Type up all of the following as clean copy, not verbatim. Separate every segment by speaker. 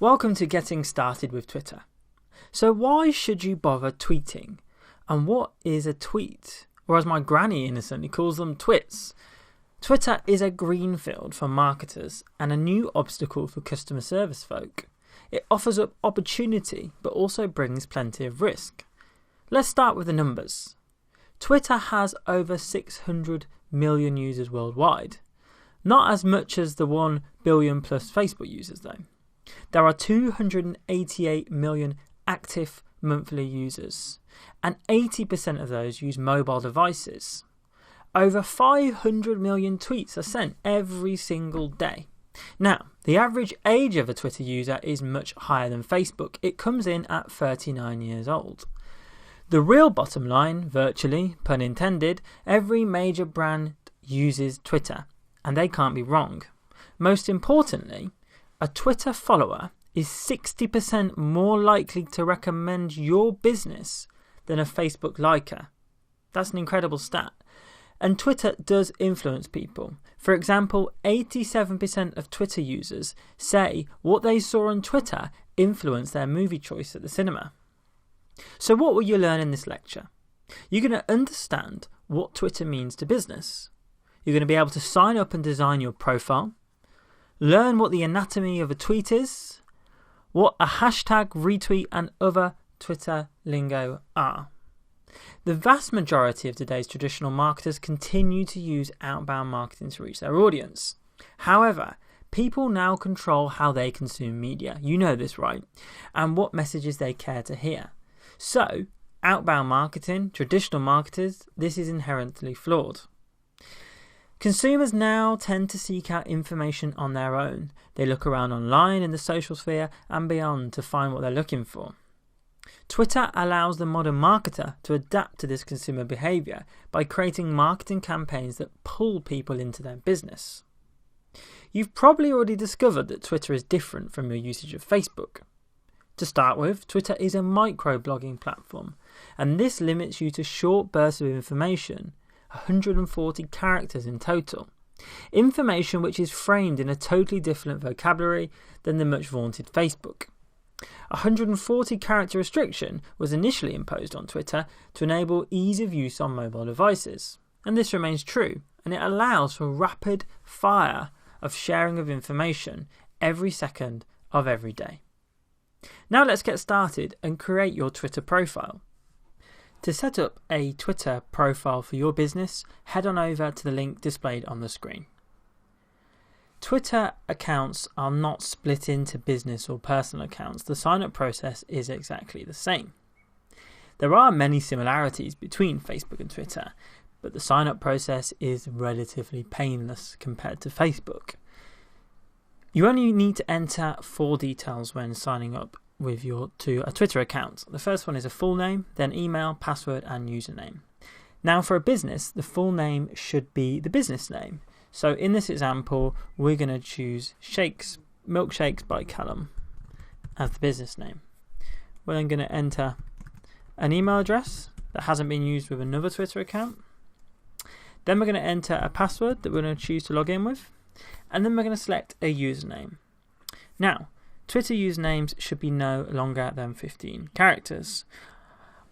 Speaker 1: Welcome to Getting Started with Twitter. So why should you bother tweeting? And what is a tweet? Or as my granny innocently calls them, twits. Twitter is a greenfield for marketers and a new obstacle for customer service folk. It offers up opportunity but also brings plenty of risk. Let's start with the numbers. Twitter has over 600 million users worldwide. Not as much as the 1 billion plus Facebook users though. There are 288 million active monthly users, and 80% of those use mobile devices. Over 500 million tweets are sent every single day. Now, the average age of a Twitter user is much higher than Facebook. It comes in at 39 years old. The real bottom line, virtually, pun intended, every major brand uses Twitter, and they can't be wrong. Most importantly, a Twitter follower is 60% more likely to recommend your business than a Facebook liker. That's an incredible stat. And Twitter does influence people. For example, 87% of Twitter users say what they saw on Twitter influenced their movie choice at the cinema. So what will you learn in this lecture? You're going to understand what Twitter means to business. You're going to be able to sign up and design your profile. Learn what the anatomy of a tweet is, what a hashtag, retweet and other Twitter lingo are. The vast majority of today's traditional marketers continue to use outbound marketing to reach their audience. However, people now control how they consume media. You know this, right? And what messages they care to hear. So, outbound marketing, traditional marketers, this is inherently flawed. Consumers now tend to seek out information on their own. They look around online in the social sphere and beyond to find what they're looking for. Twitter allows the modern marketer to adapt to this consumer behaviour by creating marketing campaigns that pull people into their business. You've probably already discovered that Twitter is different from your usage of Facebook. To start with, Twitter is a micro-blogging platform, and this limits you to short bursts of information, 140 characters in total. Information which is framed in a totally different vocabulary than the much vaunted Facebook. 140 character restriction was initially imposed on Twitter to enable ease of use on mobile devices. And this remains true, and it allows for rapid fire of sharing of information every second of every day. Now let's get started and create your Twitter profile. To set up a Twitter profile for your business, head on over to the link displayed on the screen. Twitter accounts are not split into business or personal accounts. The sign-up process is exactly the same. There are many similarities between Facebook and Twitter, but the sign-up process is relatively painless compared to Facebook. You only need to enter 4 details when signing up to a Twitter account. The first one is a full name, then email, password and username. Now for a business, the full name should be the business name. So in this example, we're going to choose Milkshakes by Callum as the business name. We're then going to enter an email address that hasn't been used with another Twitter account. Then we're going to enter a password that we're going to choose to log in with. And then we're going to select a username. Now, Twitter usernames should be no longer than 15 characters.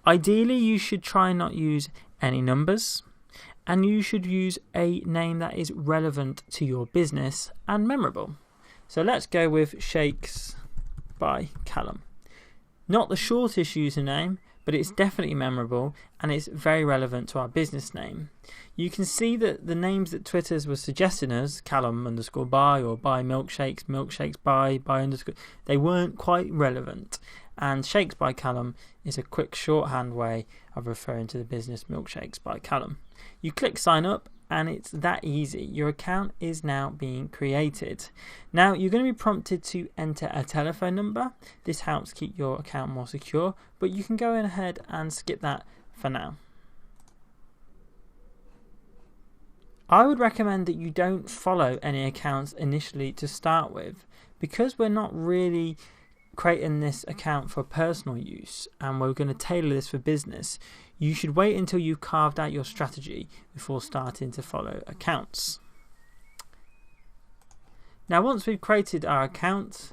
Speaker 1: Ideally, you should try not use any numbers, and you should use a name that is relevant to your business and memorable. So let's go with Shakes by Callum. Not the shortest username, but it's definitely memorable and it's very relevant to our business name. You can see that the names that Twitter's was suggesting us, Callum_by or by milkshakes, milkshakes by underscore, they weren't quite relevant. And Shakes by Callum is a quick shorthand way of referring to the business Milkshakes by Callum. You click sign up and it's that easy. Your account is now being created. Now you're going to be prompted to enter a telephone number. This helps keep your account more secure, but you can go ahead and skip that for now. I would recommend that you don't follow any accounts initially to start with, because we're not really creating this account for personal use and we're going to tailor this for business, you should wait until you've carved out your strategy before starting to follow accounts. Now, once we've created our account,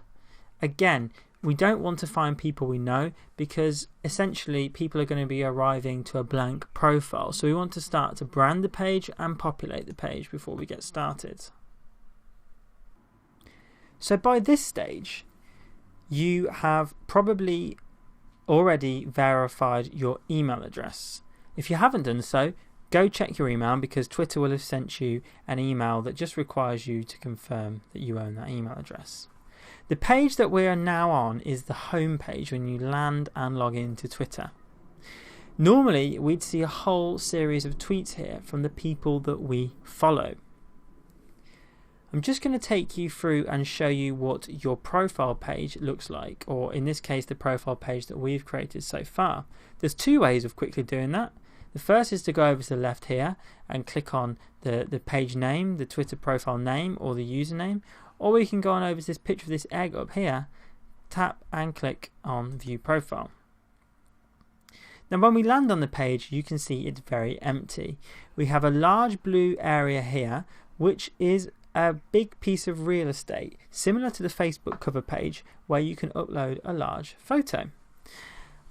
Speaker 1: again, we don't want to find people we know because essentially people are going to be arriving to a blank profile. So we want to start to brand the page and populate the page before we get started. So by this stage, you have probably already verified your email address. If you haven't done so, go check your email because Twitter will have sent you an email that just requires you to confirm that you own that email address. The page that we are now on is the home page when you land and log into Twitter. Normally, we'd see a whole series of tweets here from the people that we follow. I'm just going to take you through and show you what your profile page looks like, or in this case, the profile page that we've created so far. There's two ways of quickly doing that. The first is to go over to the left here and click on the page name, the Twitter profile name or the username, or we can go on over to this picture of this egg up here, tap and click on view profile. Now when we land on the page, you can see it's very empty. We have a large blue area here which is a big piece of real estate, similar to the Facebook cover page where you can upload a large photo.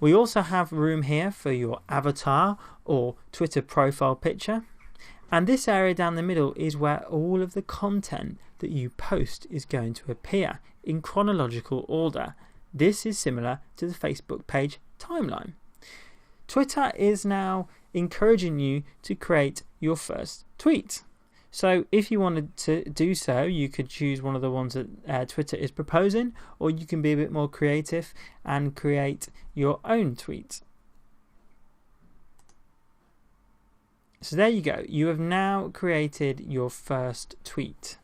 Speaker 1: We also have room here for your avatar or Twitter profile picture, and this area down the middle is where all of the content that you post is going to appear in chronological order. This is similar to the Facebook page timeline. Twitter is now encouraging you to create your first tweet. So if you wanted to do so, you could choose one of the ones that Twitter is proposing, or you can be a bit more creative and create your own tweet. So there you go. You have now created your first tweet.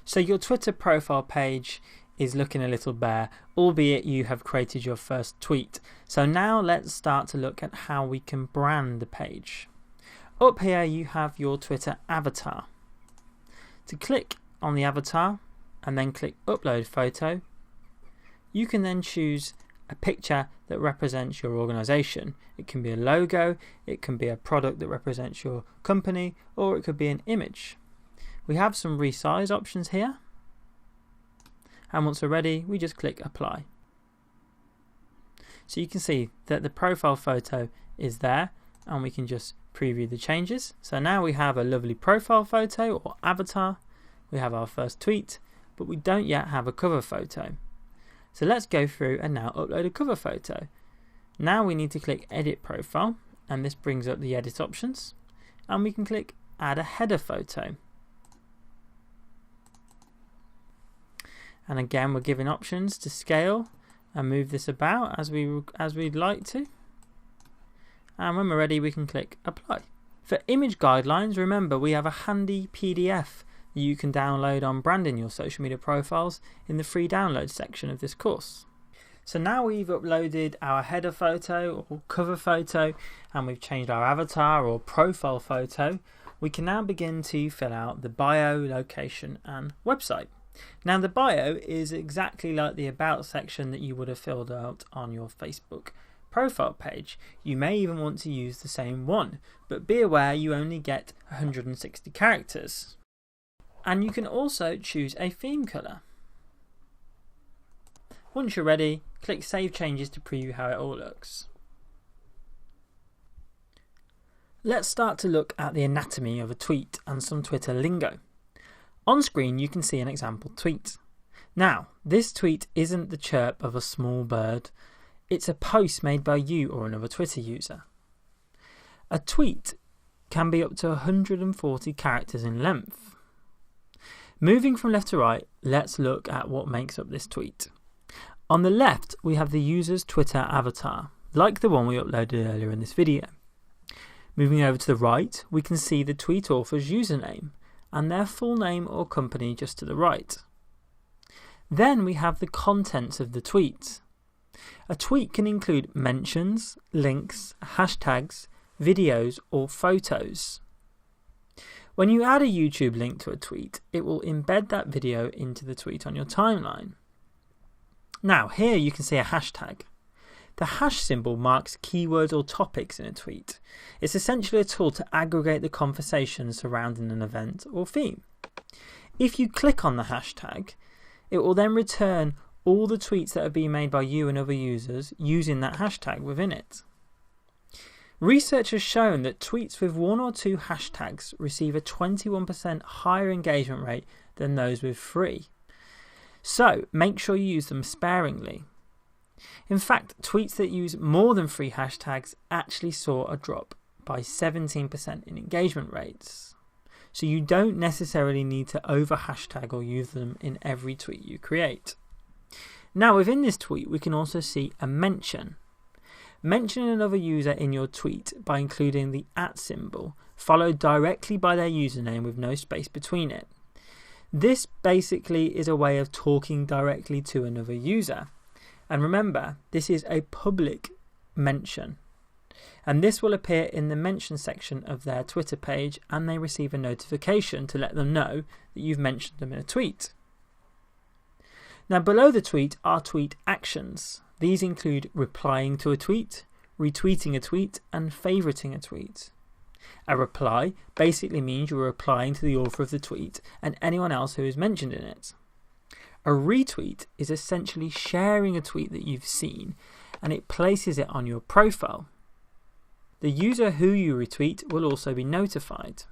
Speaker 1: So your Twitter profile page is looking a little bare, albeit you have created your first tweet. So now let's start to look at how we can brand the page. Up here you have your Twitter avatar. To click on the avatar and then click upload photo, you can then choose a picture that represents your organization. It can be a logo, it can be a product that represents your company, or it could be an image. We have some resize options here, and once we're ready, we just click apply. So you can see that the profile photo is there, and we can just preview the changes. So now we have a lovely profile photo or avatar, we have our first tweet, but we don't yet have a cover photo. So let's go through and now upload a cover photo. Now we need to click edit profile, and this brings up the edit options, and we can click add a header photo. And again, we're given options to scale and move this about as we'd like to. And when we're ready, we can click apply. For image guidelines, remember we have a handy PDF that you can download on branding your social media profiles in the free download section of this course. So now we've uploaded our header photo or cover photo, and we've changed our avatar or profile photo, we can now begin to fill out the bio, location and website. Now the bio is exactly like the about section that you would have filled out on your Facebook profile page. You may even want to use the same one, but be aware you only get 160 characters. And you can also choose a theme colour. Once you're ready, click Save Changes to preview how it all looks. Let's start to look at the anatomy of a tweet and some Twitter lingo. On screen you can see an example tweet. Now, this tweet isn't the chirp of a small bird, it's a post made by you or another Twitter user. A tweet can be up to 140 characters in length. Moving from left to right, let's look at what makes up this tweet. On the left, we have the user's Twitter avatar, like the one we uploaded earlier in this video. Moving over to the right, we can see the tweet author's username and their full name or company just to the right. Then we have the contents of the tweet. A tweet can include mentions, links, hashtags, videos or photos. When you add a YouTube link to a tweet, it will embed that video into the tweet on your timeline. Now here you can see a hashtag. The hash symbol marks keywords or topics in a tweet. It's essentially a tool to aggregate the conversation surrounding an event or theme. If you click on the hashtag, it will then return all the tweets that have been made by you and other users using that hashtag within it. Research has shown that tweets with 1 or 2 hashtags receive a 21% higher engagement rate than those with 3. So make sure you use them sparingly. In fact, tweets that use more than 3 hashtags actually saw a drop by 17% in engagement rates. So you don't necessarily need to over hashtag or use them in every tweet you create. Now within this tweet we can also see a mention. Mention another user in your tweet by including the @ symbol followed directly by their username with no space between it. This basically is a way of talking directly to another user. And remember, this is a public mention. And this will appear in the mention section of their Twitter page, and they receive a notification to let them know that you've mentioned them in a tweet. Now below the tweet are tweet actions. These include replying to a tweet, retweeting a tweet, and favoriting a tweet. A reply basically means you're replying to the author of the tweet and anyone else who is mentioned in it. A retweet is essentially sharing a tweet that you've seen, and it places it on your profile. The user who you retweet will also be notified.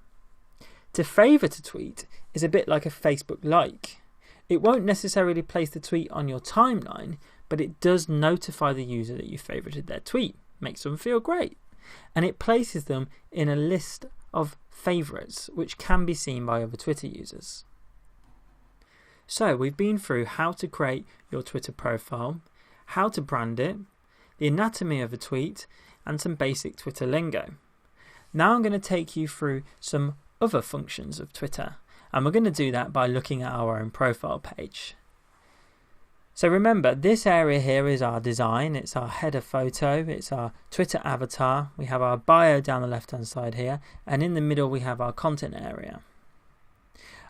Speaker 1: To favourite a tweet is a bit like a Facebook like. It won't necessarily place the tweet on your timeline, but it does notify the user that you favorited their tweet. Makes them feel great. And it places them in a list of favourites, which can be seen by other Twitter users. So we've been through how to create your Twitter profile, how to brand it, the anatomy of a tweet, and some basic Twitter lingo. Now I'm going to take you through some other functions of Twitter, and we're going to do that by looking at our own profile page. So remember, this area here is our design, it's our header photo, it's our Twitter avatar, we have our bio down the left hand side here, and in the middle we have our content area.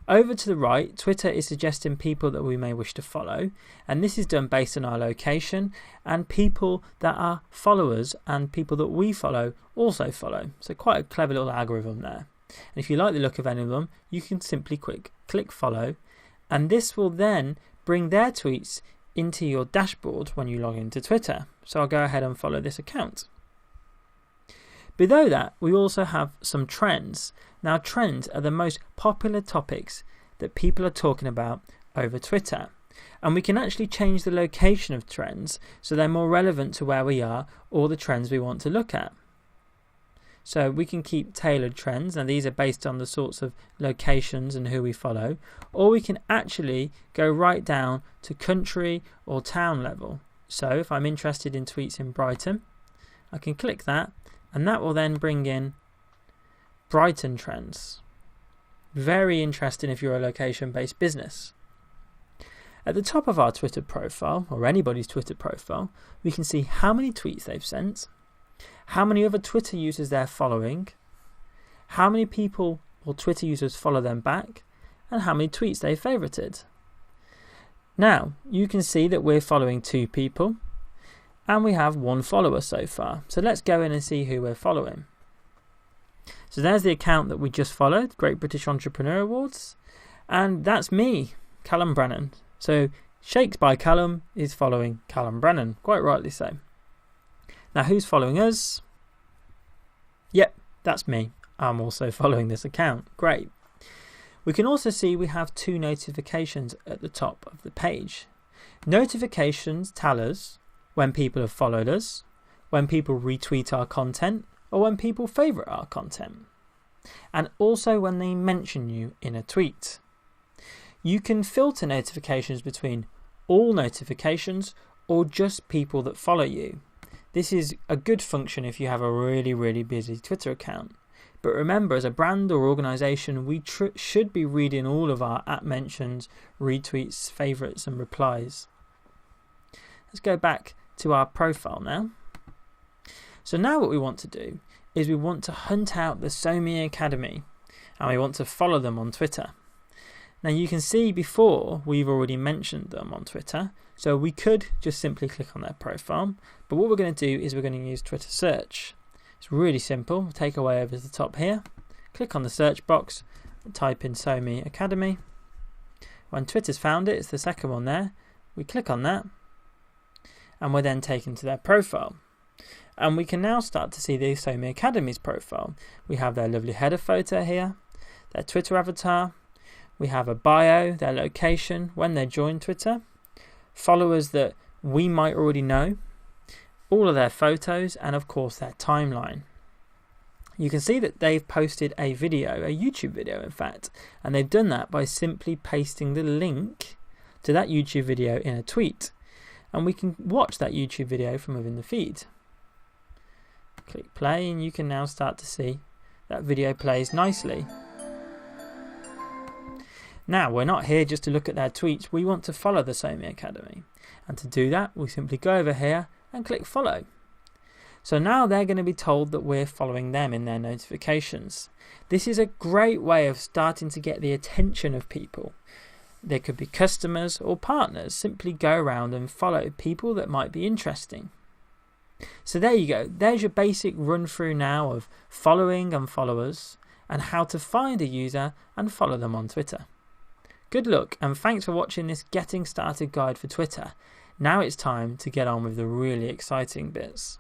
Speaker 1: Over to the right, Twitter is suggesting people that we may wish to follow, and this is done based on our location, and people that are followers and people that we follow also follow. So quite a clever little algorithm there. And if you like the look of any of them, you can simply click follow, and this will then bring their tweets into your dashboard when you log into Twitter. So I'll go ahead and follow this account. Below that, we also have some trends. Now, trends are the most popular topics that people are talking about over Twitter. And we can actually change the location of trends so they're more relevant to where we are or the trends we want to look at. So we can keep tailored trends, and these are based on the sorts of locations and who we follow, or we can actually go right down to country or town level. So if I'm interested in tweets in Brighton, I can click that, and that will then bring in Brighton trends. Very interesting if you're a location-based business. At the top of our Twitter profile, or anybody's Twitter profile, we can see how many tweets they've sent, how many other Twitter users they're following, how many people or Twitter users follow them back, and how many tweets they've favorited. Now, you can see that we're following 2 people, and we have 1 follower so far. So let's go in and see who we're following. So there's the account that we just followed, Great British Entrepreneur Awards, and that's me, Callum Brennan. So Shakes by Callum is following Callum Brennan, quite rightly so. Now who's following us? Yep, that's me. I'm also following this account. Great. We can also see we have 2 notifications at the top of the page. Notifications tell us when people have followed us, when people retweet our content, or when people favourite our content. And also when they mention you in a tweet. You can filter notifications between all notifications or just people that follow you. This is a good function if you have a really busy Twitter account. But remember, as a brand or organisation, we should be reading all of our @mentions, retweets, favourites and replies. Let's go back to our profile now. So now what we want to do is we want to hunt out the SoMe Academy, and we want to follow them on Twitter. Now you can see before we've already mentioned them on Twitter, So we could just simply click on their profile, but what we're going to do is we're going to use Twitter search. It's really simple. We'll take away over to the top here, click on the search box, type in SoMe Academy. When Twitter's found it, it's the second one there. We click on that, and we're then taken to their profile. And we can now start to see the SoMe Academy's profile. We have their lovely header photo here, their Twitter avatar. We have a bio, their location, when they joined Twitter, followers that we might already know, all of their photos, and of course their timeline. You can see that they've posted a video, a YouTube video in fact, and they've done that by simply pasting the link to that YouTube video in a tweet. And we can watch that YouTube video from within the feed. Click play and you can now start to see that video plays nicely. Now, we're not here just to look at their tweets, we want to follow the SoMe Academy. And to do that, we simply go over here and click follow. So now they're going to be told that we're following them in their notifications. This is a great way of starting to get the attention of people. There could be customers or partners. Simply go around and follow people that might be interesting. So there you go. There's your basic run through now of following and followers and how to find a user and follow them on Twitter. Good luck and thanks for watching this Getting Started guide for Twitter. Now it's time to get on with the really exciting bits.